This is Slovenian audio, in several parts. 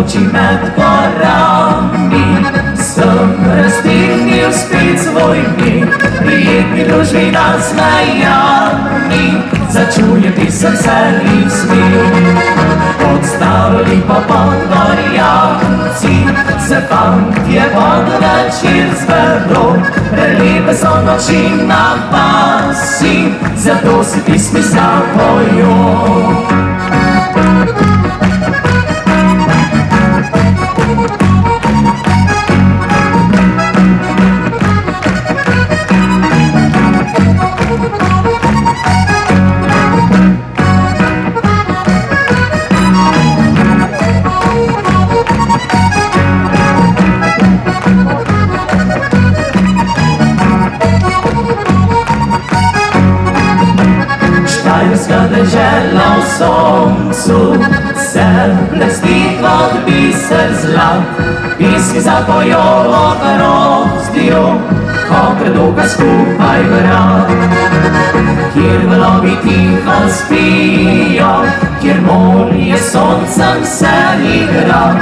noči med gorami sem razdihnil spet svoj mir, prijetni družbi nasmejani, začujem pisem celih smil. Odstavili pa podgorjavci, se fantje pod večer zbero, prelepe so noči na vasi, zato si pismi zapojo. Štajerska dežela v soncu se blesti kot biser zlat, pismi zapojo o grozdju, ko predolga skupaj vrat. Kjer valovi tiho spijo, kjer morje soncem se igra,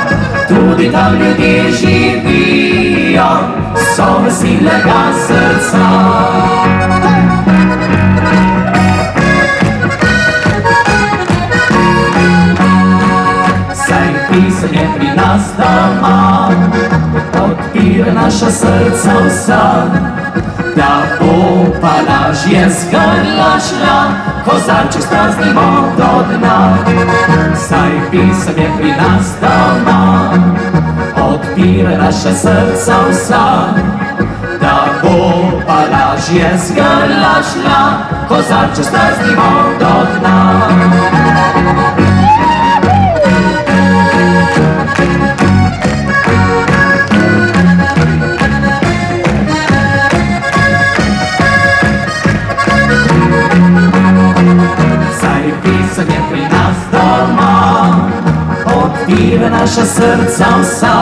tudi tam ljudje živijo, so veselega srca. Pisem je pri nas doma, odpira naša srca vsa, da bo pa lažje z grla šla, kozarček spraznimo do dna. Saj pisem je pri nas doma, odpira naša srca vsa, da bo pa lažje z grla šla, kozarček spraznimo do dna. Pisem je pri nas doma, odpira naša srca vsa,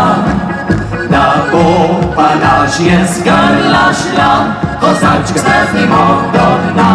da bo pa lažje z grla šla, kozarček spraznimo do dna.